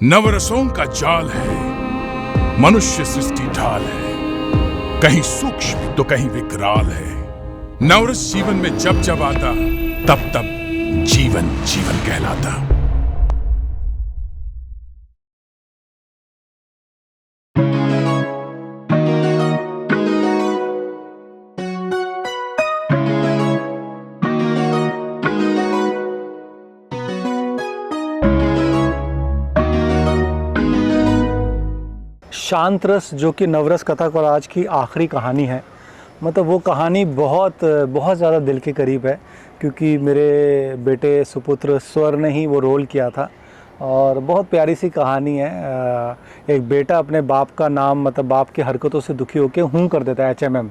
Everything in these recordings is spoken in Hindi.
नवरसों का जाल है, मनुष्य सृष्टि ढाल है, कहीं सूक्ष्म तो कहीं विकराल है। नवरस जीवन में जब जब आता, तब तब जीवन जीवन कहलाता। शांत रस जो कि नवरस कथा कोलाज की आखिरी कहानी है, मतलब वो कहानी बहुत बहुत ज़्यादा दिल के करीब है, क्योंकि मेरे बेटे सुपुत्र स्वर ने ही वो रोल किया था। और बहुत प्यारी सी कहानी है। एक बेटा अपने बाप का नाम, मतलब बाप की हरकतों से दुखी होकर हूँ कर देता है, HMM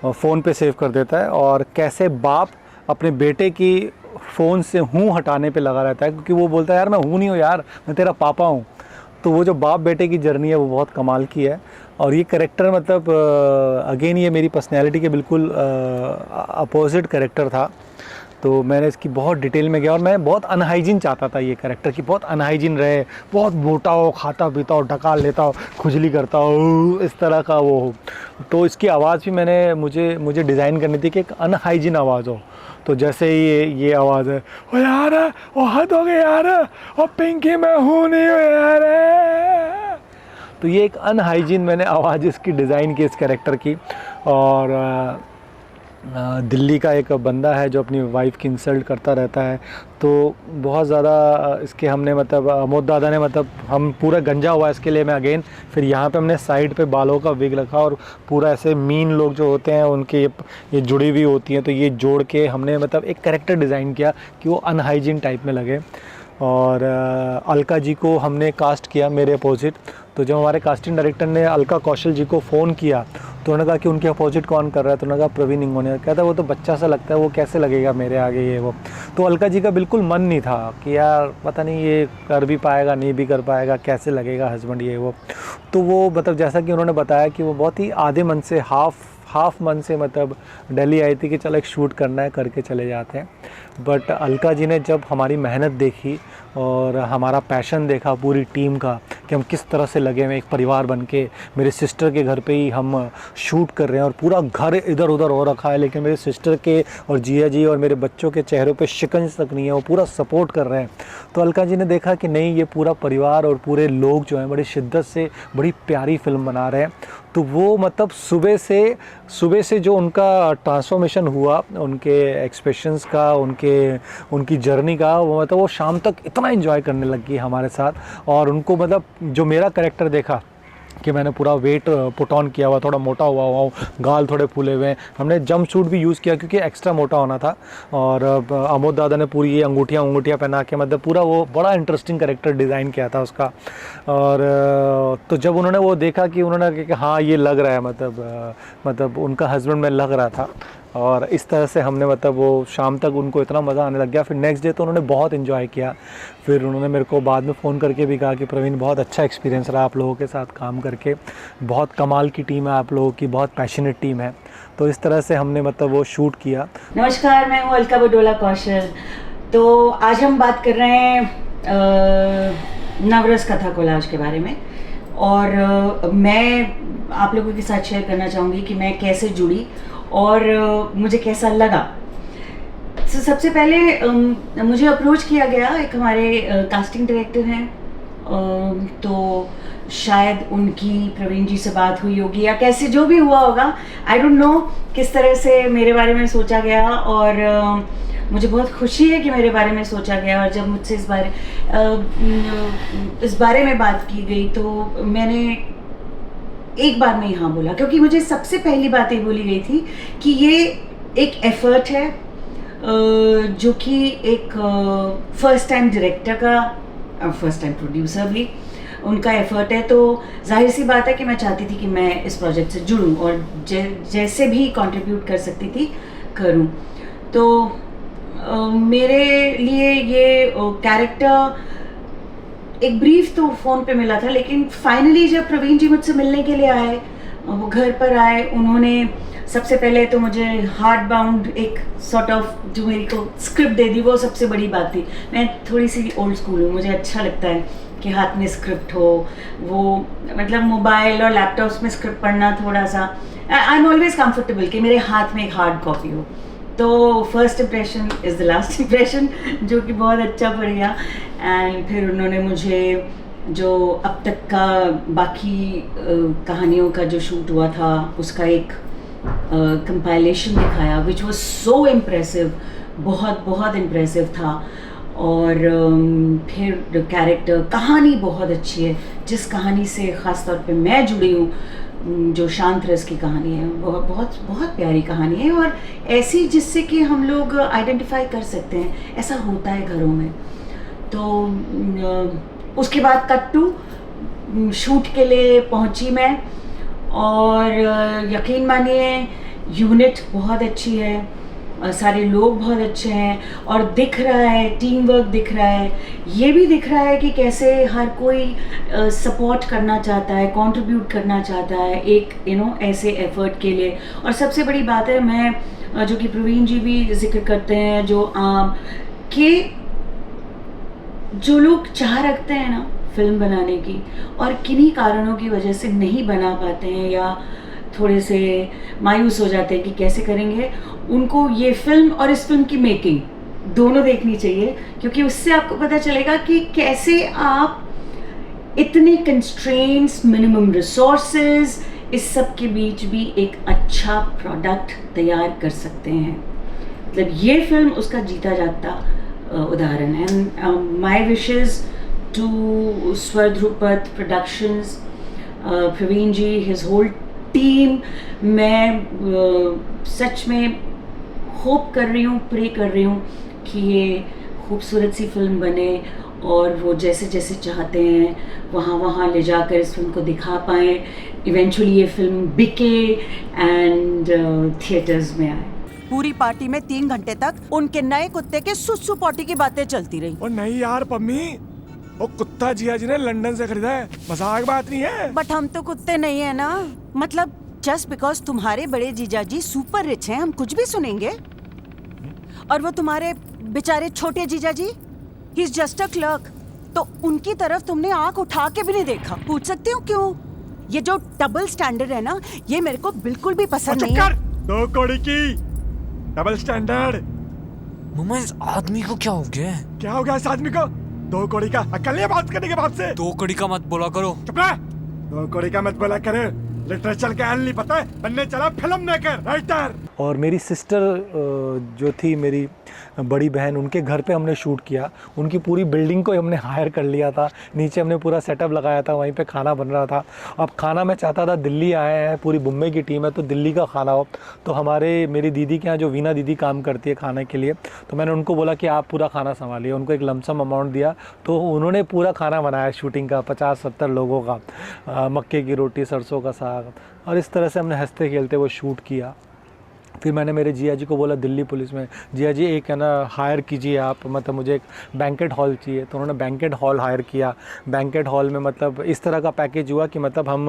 फ़ोन पे सेव कर देता है, और कैसे बाप अपने बेटे की फ़ोन से हूँ हटाने पे लगा रहता है, क्योंकि वो बोलता है यार मैं हूँ नहीं हूँ यार, मैं तेरा पापा हूँ। तो वो जो बाप बेटे की जर्नी है वो बहुत कमाल की है। और ये कैरेक्टर मतलब अगेन ये मेरी पर्सनैलिटी के बिल्कुल अपोजिट कैरेक्टर था। तो मैंने इसकी बहुत डिटेल में गया, और मैं बहुत अनहाइजीन चाहता था ये कैरेक्टर की, बहुत अनहाइजीन रहे, बहुत मोटा हो, खाता पीता हो, ढकाल लेता हो, खुजली करता हो, इस तरह का वो हो। तो इसकी आवाज़ भी मैंने मुझे डिज़ाइन करनी थी कि एक अनहाइजीन आवाज़ हो। तो जैसे ही ये आवाज़ है, ओ यार ओ हद हो गई यार, ओ पिंकी मैं हूँ नहीं हूँ यार। तो ये एक अनहाइजीन मैंने आवाज़ इसकी डिज़ाइन की, इस कैरेक्टर की। और दिल्ली का एक बंदा है जो अपनी वाइफ की इंसल्ट करता रहता है। तो बहुत ज़्यादा इसके हमने मतलब अमोद दादा ने, मतलब हम पूरा गंजा हुआ इसके लिए मैं अगेन फिर यहाँ पे हमने साइड पे बालों का विग रखा, और पूरा ऐसे मीन लोग जो होते हैं उनके ये जुड़ी हुई होती हैं, तो ये जोड़ के हमने मतलब एक कैरेक्टर डिज़ाइन किया कि वो अनहाइजीन टाइप में लगे। और अलका जी को हमने कास्ट किया मेरे अपोजिट। तो जब हमारे कास्टिंग डायरेक्टर ने अलका कौशल जी को फ़ोन किया तो उन्होंने कहा कि उनके अपोजिट कौन कर रहा है, तो उन्होंने कहा प्रवीण इंगोनिया। कहता वो तो बच्चा सा लगता है, वो कैसे लगेगा मेरे आगे ये वो। तो अलका जी का बिल्कुल मन नहीं था कि यार पता नहीं ये कर भी पाएगा नहीं भी कर पाएगा, कैसे लगेगा हस्बैंड ये वो। तो वो मतलब जैसा कि उन्होंने बताया कि वो बहुत ही आधे मन से, हाफ मन से मतलब दिल्ली आई थी कि चलो एक शूट करना है, करके चले जाते हैं। बट अलका जी ने जब हमारी मेहनत देखी और हमारा पैशन देखा पूरी टीम का कि हम किस तरह से लगे हुए एक परिवार बन के, मेरे सिस्टर के घर पे ही हम शूट कर रहे हैं और पूरा घर इधर उधर हो रखा है, लेकिन मेरे सिस्टर के और जिया जी और मेरे बच्चों के चेहरों पे शिकंज तक नहीं है, वो पूरा सपोर्ट कर रहे हैं। तो अलका जी ने देखा कि नहीं, ये पूरा परिवार और पूरे लोग जो हैं बड़ी शिद्दत से बड़ी प्यारी फिल्म बना रहे हैं। तो वो मतलब सुबह से जो उनका ट्रांसफॉर्मेशन हुआ, उनके एक्सप्रेशंस का, उनकी जर्नी का, वो मतलब वो शाम तक इतना एंजॉय करने लगी हमारे साथ। और उनको मतलब जो मेरा कैरेक्टर देखा कि मैंने पूरा वेट पुट ऑन किया हुआ, थोड़ा मोटा हुआ हूँ, गाल थोड़े फूले हुए हैं, हमने जंप सूट भी यूज़ किया क्योंकि एक्स्ट्रा मोटा होना था। और अमोद दादा ने पूरी ये अंगूठियाँ पहना के मतलब पूरा वो बड़ा इंटरेस्टिंग कैरेक्टर डिज़ाइन किया था उसका। और तो जब उन्होंने वो देखा कि उन्होंने कहा कि हाँ ये लग रहा है, मतलब उनका हस्बैंड में लग रहा था। और इस तरह से हमने मतलब वो शाम तक उनको इतना मज़ा आने लग गया। फिर नेक्स्ट डे तो उन्होंने बहुत इन्जॉय किया। फिर उन्होंने मेरे को बाद में फ़ोन करके भी कहा कि प्रवीण बहुत अच्छा एक्सपीरियंस रहा आप लोगों के साथ काम करके, बहुत कमाल की टीम है आप लोगों की, बहुत पैशनेट टीम है। तो इस तरह से हमने मतलब वो शूट किया। नमस्कार, मैं हूँ अलका बडोला कौशल। तो आज हम बात कर रहे हैं नवरस कथा कोलाज के बारे में। और मैं आप लोगों के साथ शेयर करना चाहूँगी कि मैं कैसे जुड़ी और मुझे कैसा लगा। तो सबसे पहले मुझे अप्रोच किया गया, एक हमारे कास्टिंग डायरेक्टर हैं, तो शायद उनकी प्रवीण जी से बात हुई होगी या कैसे जो भी हुआ होगा, आई डोंट नो किस तरह से मेरे बारे में सोचा गया। और मुझे बहुत खुशी है कि मेरे बारे में सोचा गया। और जब मुझसे इस बारे में बात की गई तो मैंने एक बार में ही हाँ बोला, क्योंकि मुझे सबसे पहली बात ये बोली गई थी कि ये एक एफर्ट है, जो कि एक फर्स्ट टाइम डायरेक्टर का, फर्स्ट टाइम प्रोड्यूसर भी उनका एफर्ट है। तो जाहिर सी बात है कि मैं चाहती थी कि मैं इस प्रोजेक्ट से जुड़ूं और जैसे भी कंट्रीब्यूट कर सकती थी करूं। तो मेरे लिए ये कैरेक्टर एक ब्रीफ तो फ़ोन पे मिला था, लेकिन फाइनली जब प्रवीण जी मुझसे मिलने के लिए आए, वो घर पर आए, उन्होंने सबसे पहले तो मुझे हार्ड बाउंड एक सॉर्ट ऑफ जो मेरी को स्क्रिप्ट दे दी, वो सबसे बड़ी बात थी। मैं थोड़ी सी ओल्ड स्कूल हूँ, मुझे अच्छा लगता है कि हाथ में स्क्रिप्ट हो, वो मतलब मोबाइल और लैपटॉप्स में स्क्रिप्ट पढ़ना थोड़ा सा, आई एम ऑलवेज कंफर्टेबल कि मेरे हाथ में एक हार्ड कॉपी हो। तो first impression is the last impression, जो कि बहुत अच्छा पड़ गया। एंड फिर उन्होंने मुझे जो अब तक का बाकी कहानियों का जो शूट हुआ था उसका एक कंपाइलेशन दिखाया, विच वॉज सो इम्प्रेसिव, बहुत बहुत इम्प्रेसिव था। और फिर कैरेक्टर, कहानी बहुत अच्छी है, जिस कहानी से ख़ास तौर पे मैं जुड़ी हूँ, जो शांत रस की कहानी है, बहुत बहुत बहुत प्यारी कहानी है, और ऐसी जिससे कि हम लोग आइडेंटिफाई कर सकते हैं, ऐसा होता है घरों में। तो उसके बाद कट टू शूट के लिए पहुंची मैं, और यकीन मानिए यूनिट बहुत अच्छी है, सारे लोग बहुत अच्छे हैं, और दिख रहा है टीम वर्क, दिख रहा है, ये भी दिख रहा है कि कैसे हर कोई सपोर्ट करना चाहता है, कंट्रीब्यूट करना चाहता है एक ऐसे एफर्ट के लिए। और सबसे बड़ी बात है, मैं जो कि प्रवीण जी भी जिक्र करते हैं, जो कि जो लोग चाह रखते हैं ना फिल्म बनाने की, और किन्हीं कारणों की वजह से नहीं बना पाते हैं या थोड़े से मायूस हो जाते हैं कि कैसे करेंगे, उनको ये फिल्म और इस फिल्म की मेकिंग दोनों देखनी चाहिए, क्योंकि उससे आपको पता चलेगा कि कैसे आप इतने कंस्ट्रेंट्स, मिनिमम रिसोर्सेज, इस सब के बीच भी एक अच्छा प्रोडक्ट तैयार कर सकते हैं। मतलब ये फिल्म उसका जीता जागता उदाहरण है। एंड माय विशेस टू स्वर ध्रुपद प्रोडक्शंस, प्रवीण जी, हिज होल टीम, मैं सच में होप कर रही हूँ, प्रे कर रही हूँ कि ये खूबसूरत सी फिल्म बने, और वो जैसे जैसे चाहते हैं वहाँ ले जाकर इस फिल्म को दिखा पाएँ, इवेंचुअली ये फिल्म बिके एंड थिएटर्स में आए। पूरी पार्टी में 3 घंटे तक उनके नए कुत्ते के सुसु पॉटी की बातें चलती रही। और नहीं यार पम्मी, वो कुत्ता जिया जी ने लंदन से खरीदा है, मजाक बात नहीं है। बट हम तो कुत्ते नहीं है ना, मतलब जस्ट बिकॉज तुम्हारे बड़े जीजा जी सुपर रिच हैं, हम कुछ भी सुनेंगे। और वो तुम्हारे बेचारे छोटे जीजा जी, he is just a clerk, तो उनकी तरफ तुमने आंख उठा के भी नहीं देखा। पूछ सकती हूँ क्यों? ये जो डबल स्टैंडर्ड है ना, ये मेरे को बिल्कुल भी पसंद नहीं है। 2 कौड़ी की डबल स्टैंडर्ड। मम्मा, इस आदमी को क्या हो गया है? क्या हो गया इस आदमी को? 2 कौड़ी का अकल नहीं है बात करने के बाप से? 2 कड़ी का मत बोला करो। चुप रह, 2 कौड़ी का मत बोला करे। लिटरेचर का एल नहीं पता है, बनने चला फिल्म मेकर, राइटर। और मेरी सिस्टर जो थी, मेरी बड़ी बहन, उनके घर पे हमने शूट किया। उनकी पूरी बिल्डिंग को हमने हायर कर लिया था, नीचे हमने पूरा सेटअप लगाया था, वहीं पे खाना बन रहा था। अब खाना मैं चाहता था, दिल्ली आए हैं, पूरी मुंबई की टीम है तो दिल्ली का खाना हो, तो मेरी दीदी के यहाँ जो वीना दीदी काम करती है खाने के लिए, तो मैंने उनको बोला कि आप पूरा खाना संभालिए। उनको एक लमसम अमाउंट दिया, तो उन्होंने पूरा खाना बनाया शूटिंग का, 50-70 लोगों का, मक्के की रोटी, सरसों का साग, और इस तरह से हमने हंसते खेलते वो शूट किया। फिर मैंने मेरे जिया जी को बोला दिल्ली पुलिस में, जिया जी एक है ना हायर कीजिए आप, मतलब मुझे एक बैंकेट हॉल चाहिए। तो उन्होंने बैंकेट हॉल हायर किया। बैंकेट हॉल में मतलब इस तरह का पैकेज हुआ कि मतलब हम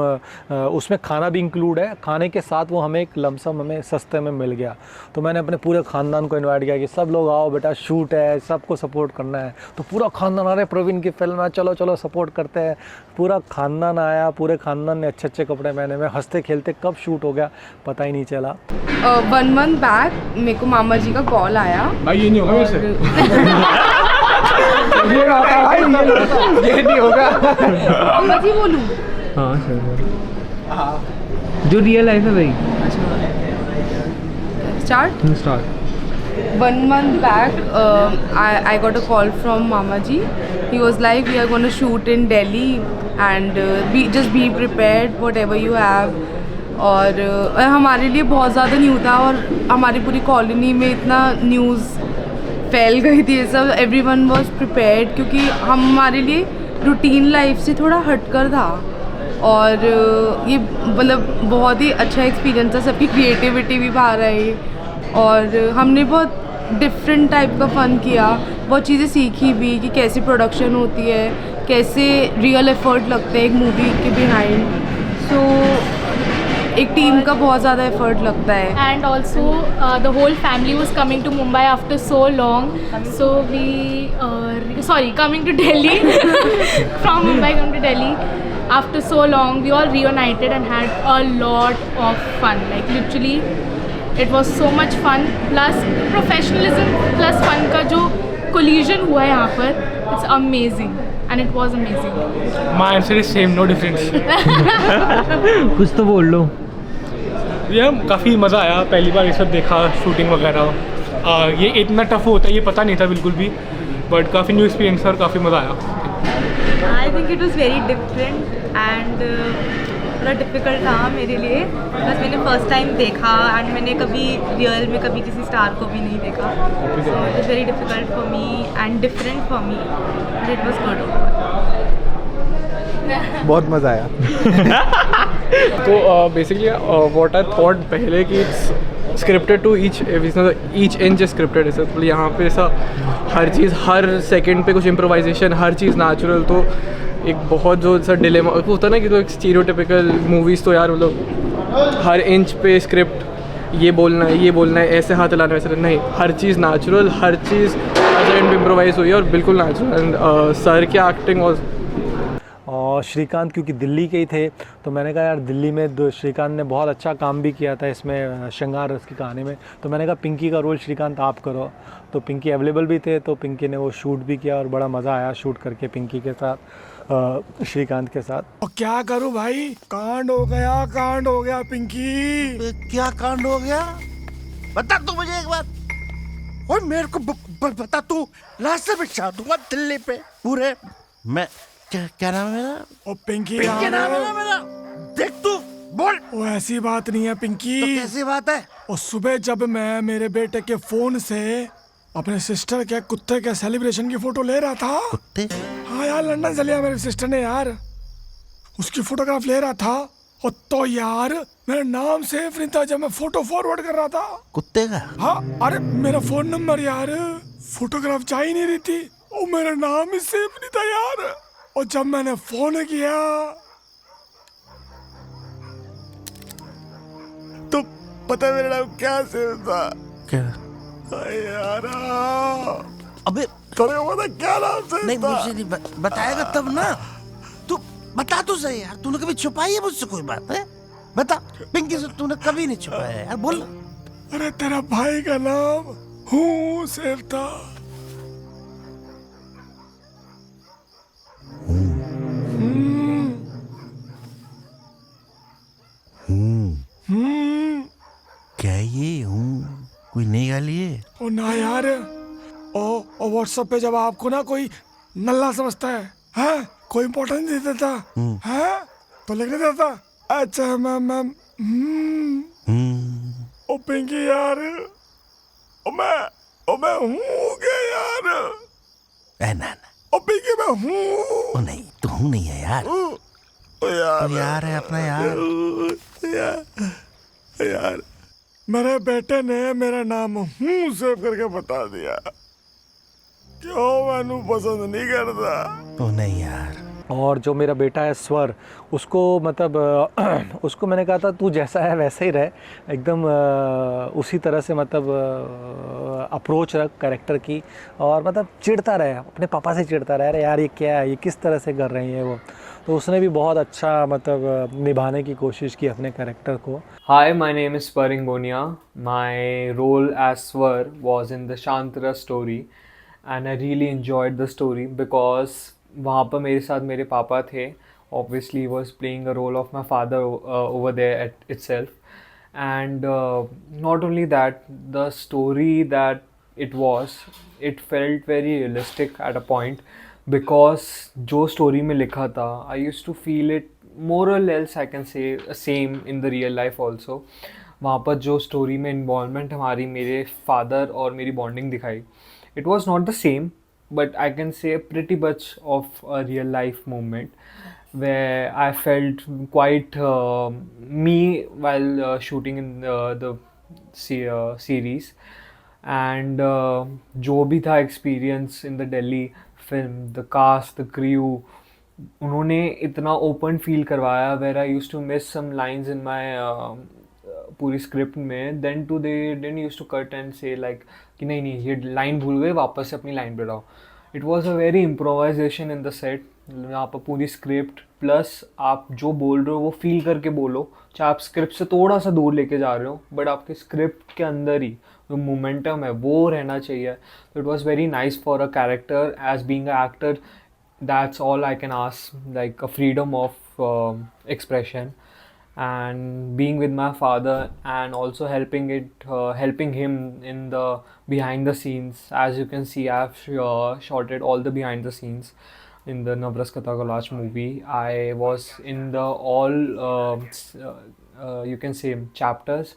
उसमें खाना भी इंक्लूड है, खाने के साथ वो हमें एक लमसम हमें सस्ते में मिल गया। तो मैंने अपने पूरे ख़ानदान को इन्वाइट किया कि सब लोग आओ बेटा, शूट है, सबको सपोर्ट करना है। तो पूरा ख़ानदान आ रहा है, प्रवीण की फिल्म है, चलो चलो सपोर्ट करते हैं। पूरा ख़ानदान आया, पूरे ख़ानदान ने अच्छे अच्छे कपड़े पहने हुए, हंसते खेलते कब शूट हो गया पता ही नहीं चला। 1 मंथ बैक मेरे को मामा जी का कॉल आया। भाई ये नहीं होगा मेरे से। ये नहीं होगा। मामा जी बोलूं? हाँ सर, जो रियल लाइफ है भाई। Start. 1 month back, I got a call from Mama ji. He was like, we are going to shoot in Delhi and just be prepared, whatever you have. और हमारे लिए बहुत ज़्यादा न्यू था, और हमारी पूरी कॉलोनी में इतना न्यूज़ फैल गई थी, सब एवरीवन वाज प्रिपेयर्ड, क्योंकि हमारे लिए रूटीन लाइफ से थोड़ा हटकर था। और ये मतलब बहुत ही अच्छा एक्सपीरियंस था, सबकी क्रिएटिविटी भी बाहर आई, और हमने बहुत डिफरेंट टाइप का फ़न किया, बहुत चीज़ें सीखी भी कि कैसे प्रोडक्शन होती है, कैसे रियल एफर्ट लगते हैं एक मूवी के बिहाइंड। सो एक टीम का बहुत ज़्यादा एफर्ट लगता है. And also the whole family was coming to Mumbai after so long, so we coming to Delhi from Mumbai coming to Delhi after so long. We all reunited and had a lot of fun, like literally it was so much fun, plus professionalism plus fun का जो collision हुआ है यहाँ पर, it's amazing and it was amazing. My answer is same, no difference. कुछ तो बोल लो. ये काफ़ी मज़ा आया, पहली बार ये सब देखा, शूटिंग वगैरह. ये इतना टफ होता है ये पता नहीं था बिल्कुल भी, बट काफ़ी न्यू एक्सपीरियंस था और काफ़ी मज़ा आया. I think it was very different and थोड़ा डिफ़िकल्ट था मेरे लिए, बस मैंने फर्स्ट टाइम देखा एंड मैंने कभी रियल में कभी किसी स्टार को भी नहीं देखा, so it was very difficult for me and different for me, but it was good. बहुत मज़ा आया. तो बेसिकली व्हाट आई थॉट पहले कि it's scripted to each inch scripted है. मतलब यहाँ पे ऐसा हर चीज़ हर सेकंड पे कुछ इम्प्रोवाइजेशन, हर चीज़ नेचुरल. तो एक बहुत जो सा डिलेमा होता है ना कि तो एक स्टीरियोटिपिकल मूवीज़ तो यार मतलब हर इंच पे स्क्रिप्ट ये बोलना है, ऐसे हाथ चलाना वैसे नहीं, हर चीज़ नेचुरल, हर चीज़ हर सेकंड पे इम्प्रोवाइज हुई है और बिल्कुल नेचुरल. एंड सर की एक्टिंग और श्रीकांत क्योंकि दिल्ली के ही थे तो मैंने कहा यार दिल्ली में श्रीकांत ने बहुत अच्छा काम भी किया था इसमें श्रृंगार रस की कहानी में, तो मैंने कहा पिंकी का रोल श्रीकांत आप करो. तो पिंकी अवेलेबल भी थे तो पिंकी ने वो शूट भी किया और बड़ा मज़ा आया शूट करके पिंकी के साथ, श्रीकांत के साथ. और क्या करूं भाई, कांड हो गया पिंकी. क्या कांड हो गया बता तू मुझे एक बात. और मेरे को बता तू रास्ते पे चाह दूंगा दिल्ली पे पूरे. मैं क्या नाम है मेरा? ओ पिंकी नाम है मेरा. देख तू बोल. वो ऐसी बात नहीं है पिंकी. तो कैसी बात है? और सुबह जब मैं मेरे बेटे के फोन से अपने सिस्टर के कुत्ते के सेलिब्रेशन की फोटो ले रहा था. कुत्ते? हाँ यार लंदन से लिया मेरी सिस्टर ने यार, उसकी फोटोग्राफ ले रहा था और तो यार मेरा नाम सेव नहीं था जब मैं फोटो फॉरवर्ड कर रहा था. कुत्ते का? हाँ अरे मेरा फोन नंबर यार, फोटोग्राफ जा ही नहीं रही थी और मेरा नाम ही सेव नहीं था यार. और जब मैंने फोन किया तो पता है मेरा नाम क्या सेव था? क्या यार अबे तेरे को पता क्या नाम सेव नहीं था? मुझे नहीं बताएगा तब ना. तू बता तो सही यार, तूने कभी छुपाई है मुझसे कोई बात है? बता. पिंकी से तूने कभी नहीं छुपाया यार, बोल. अरे तेरा भाई का नाम हूँ सेव था. क्या ये हूँ कोई नई गाली है? ओ ना यार, और व्हाट्सएप पे जब आपको ना कोई नल्ला समझता है कोई इम्पोर्टेंस नहीं देता है तो लिख नहीं देता अच्छा मैम. ओ पिंकी यार, ओ मैं हूँ क्या यार? ना ओ पिंकी मैं हूँ. ओ नहीं तू हूँ नहीं है यार. यार यार है अपना यार मेरे बेटे ने मेरा नाम हूँ सेव करके बता दिया. क्यों मैनू पसंद नहीं करता? ओ नहीं यार. और जो मेरा बेटा है स्वर, उसको मतलब उसको मैंने कहा था तू जैसा है वैसा ही रहे, एकदम उसी तरह से मतलब अप्रोच रख कैरेक्टर की, और मतलब चिढ़ता रहे, अपने पापा से चिढ़ता रहे, अरे यार ये क्या है, ये किस तरह से कर रही है वो. तो उसने भी बहुत अच्छा मतलब निभाने की कोशिश की अपने कैरेक्टर को. Hi, my name is Sparing Bonia. My role as Swar was in the Shantara story and I really enjoyed the story because वहाँ पर मेरे साथ मेरे पापा थे. Obviously, he was playing a role of my father over there at itself. And not only that, the story that it was, it felt very realistic at a point because जो story में लिखा था, I used to feel it more or less I can say same in the real life also. वहाँ पर जो story में involvement हमारी मेरे father और मेरी bonding दिखाई, it was not the same, but I can say pretty much of a real life moment where I felt quite me while shooting in the series. And जो भी था experience in the Delhi film, the cast, the crew, उन्होंने इतना ओपन फील करवाया, where I use to miss some lines in my पूरी स्क्रिप्ट में, then too they didn't use to cut and say like कि नहीं नहीं ये लाइन भूल गए, वापस से अपनी लाइन पे लाओ. It was a very improvisation in the set. यहाँ पर पूरी स्क्रिप्ट प्लस आप जो बोल रहे हो वो फील करके बोलो, चाहे आप स्क्रिप्ट से थोड़ा सा दूर लेके जा रहे हो, बट आपके स्क्रिप्ट के अंदर ही जो मोमेंटम है वो रहना चाहिए. तो it was very nice for a character as being a actor. That's all I can ask, like a freedom of expression and being with my father and also helping him in the behind the scenes. As you can see, I have shotted all the behind the scenes in the Navras Katha Collage movie. I was in the all you can say chapters,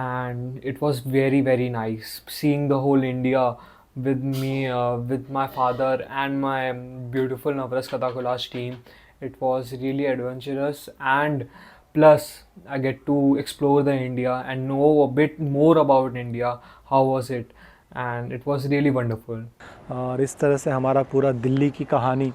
and it was very very nice seeing the whole India with me, with my father and my beautiful Navras Katha Collage team. It was really adventurous, and plus I get to explore the India and know a bit more about India. How was it? And it was really wonderful. और इस तरह से हमारा पूरा दिल्ली की कहानी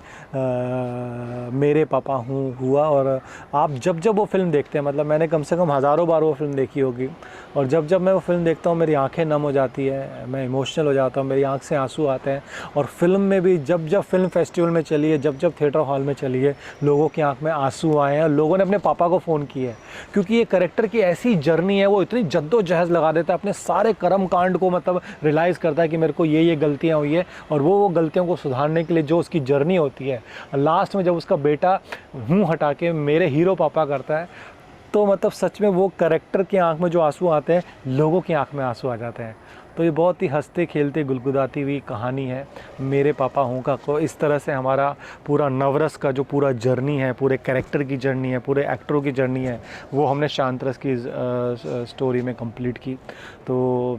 मेरे पापा हूँ हुआ. और आप जब जब वो फ़िल्म देखते हैं, मतलब मैंने कम से कम हज़ारों बार वो फ़िल्म देखी होगी, और जब जब मैं वो फ़िल्म देखता हूँ मेरी आंखें नम हो जाती है, मैं इमोशनल हो जाता हूँ, मेरी आंख से आंसू आते हैं. और फिल्म में भी जब जब फिल्म फेस्टिवल में चली है, जब जब थिएटर हॉल में चली है, लोगों की आंख में आंसू आए हैं और लोगों ने अपने पापा को फ़ोन किए है. क्योंकि ये कैरेक्टर की ऐसी जर्नी है, वो इतनी जद्दोजहद लगा देता है, अपने सारे कर्म कांड को मतलब रियलाइज़ करता है कि मेरे को ये गलतियाँ हुई है, और वो गलतियों को सुधारने के लिए जो उसकी जर्नी होती है, लास्ट में जब उसका बेटा मुंह हटा के मेरे हीरो पापा करता है, तो मतलब सच में वो कैरेक्टर की आंख में जो आंसू आते हैं, लोगों की आंख में आंसू आ जाते हैं. तो ये बहुत ही हंसते खेलते गुलगुदाती हुई कहानी है मेरे पापा हूँ का. को इस तरह से हमारा पूरा नवरस का जो पूरा जर्नी है, पूरे कैरेक्टर की जर्नी है, पूरे एक्टरों की जर्नी है, वो हमने शांत रस की स्टोरी में कंप्लीट की. तो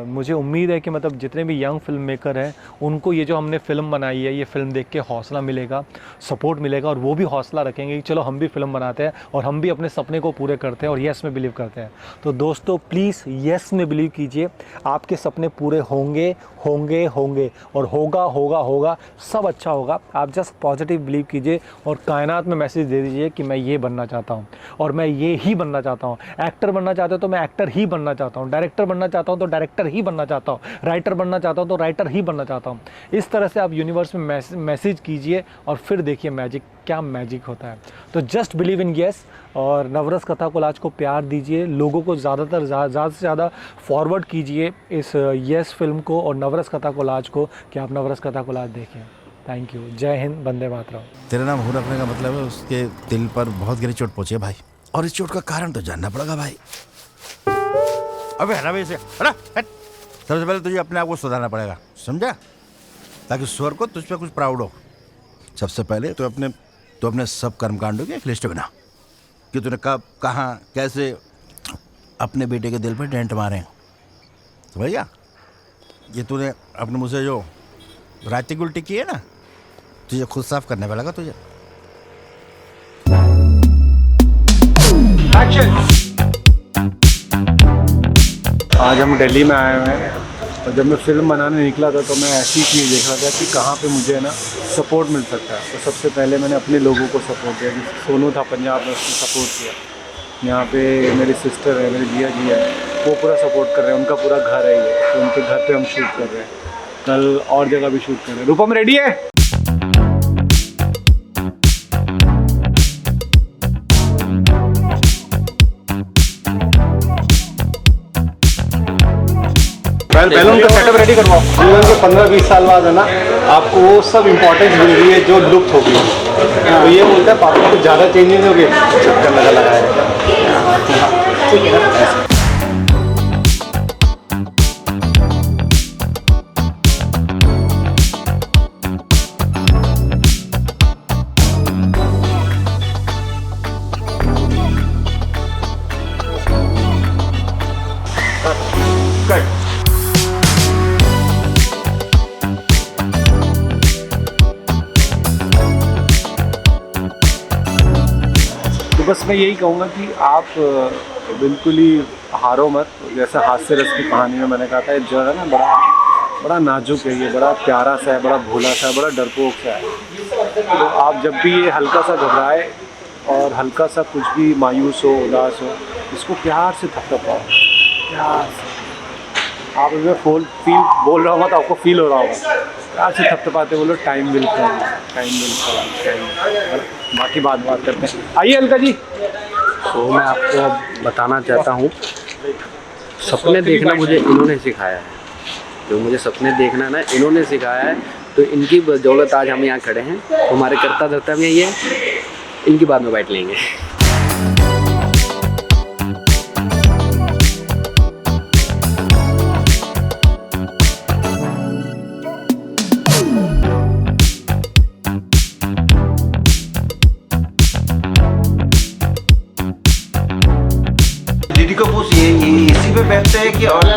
मुझे उम्मीद है कि मतलब जितने भी यंग फिल्म मेकर हैं, उनको ये जो हमने फ़िल्म बनाई है, ये फ़िल्म देख के हौसला मिलेगा, सपोर्ट मिलेगा, और वो भी हौसला रखेंगे कि चलो हम भी फ़िल्म बनाते हैं और हम भी अपने सपने को पूरे करते हैं और येस में बिलीव करते हैं. तो दोस्तों प्लीज़ येस में बिलीव कीजिए, आपके सपने पूरे होंगे होंगे होंगे, और होगा होगा होगा, सब अच्छा होगा. आप जस्ट पॉजिटिव बिलीव कीजिए और कायनात में मैसेज दे दीजिए कि मैं ये बनना चाहता हूँ और मैं ये ही बनना चाहता हूँ. एक्टर बनना चाहते हो तो मैं एक्टर ही बनना चाहता हूँ, डायरेक्टर बनना चाहता हूँ तो डायरेक्टर ही बनना चाहता हूँ, राइटर बनना चाहता हूँ तो राइटर ही बनना चाहता हूँ. इस तरह से आप यूनिवर्स में मैसेज कीजिए और फिर देखिए मैजिक, क्या मैजिक होता है. तो जस्ट बिलीव इन येस, और नवरस कथा कोलाज को प्यार दीजिए, लोगों को ज़्यादा से ज़्यादा फॉरवर्ड कीजिए इस येस फिल्म को और नवरस कथा कोलाज को, कि आप नवरस कथा कोलाज देखें. Thank you. जय हिंद, वंदे मातरम. तेरा नाम हो रखने का मतलब है उसके दिल पर बहुत गहरी चोट पहुंची है भाई, और इस चोट का कारण तो जानना पड़ेगा भाई. अबे हटा भाई इसे, हटा, हट. सबसे पहले तुझे अपने आप को सुधारना पड़ेगा, समझा, ताकि स्वर को तुझ पर कुछ प्राउड हो. सबसे पहले तो अपने सब कर्मकांडों की एक लिस्ट बना कि तूने कब, कहाँ, कैसे अपने बेटे के दिल पर डेंट मारे. तो भैया ये तूने अपने मुँह से जो रात उल्टी की है ना, तुझे खुद साफ करने वाला तुझे. आज हम दिल्ली में आए हुए हैं, और जब मैं फ़िल्म बनाने निकला था तो मैं ऐसी चीज़ देख रहा था कि कहाँ पे मुझे ना सपोर्ट मिल सकता है. तो सबसे पहले मैंने अपने लोगों को सपोर्ट किया. सोनू था पंजाब में, उसने सपोर्ट किया. यहाँ पे मेरी सिस्टर है, मेरे जिया जी है, वो पूरा सपोर्ट कर रहे हैं. उनका पूरा घर है ये, तो उनके घर पे हम शूट कर रहे हैं. कल और जगह भी शूट कर रहे हैं. रूपम रेडी है? पहले उनका सेटअप रेडी करवाओ. जीवन के 15-20 साल बाद है ना, आपको वो सब इम्पोर्टेंस मिल रही है जो लुप्त हो गई. तो ये बोलता है पापा कुछ ज़्यादा चेंजेस हो गए, चक्कर लगा है. ठीक है ना. बस मैं यही कहूँगा कि आप बिल्कुल ही हारो मत. जैसा हास्य रस की कहानी में मैंने कहा था, जो है ना बड़ा नाजुक है, ये बड़ा प्यारा सा है, बड़ा भोला सा है, बड़ा डरपोक सा है. तो आप जब भी ये हल्का सा घबराए और हल्का सा कुछ भी मायूस हो, उदास हो, इसको प्यार से थपथपाओ, प्यार से। आप अगर बोल रहा होगा तो आपको फील हो रहा होगा, प्यार से थपथपाते बोलो time will come, time will come, time. बाकी बात करते हैं। आइए अलका जी। तो मैं आपको अब बताना चाहता हूँ, सपने देखना मुझे इन्होंने सिखाया है। जो मुझे सपने देखना ना इन्होंने सिखाया है, तो इनकी बदौलत आज हम यहाँ खड़े हैं। तो हमारे करता धरता में ये इनकी बात में बैठ लेंगे। दीदी को पूछिए ये इसी पे बैठते हैं कि और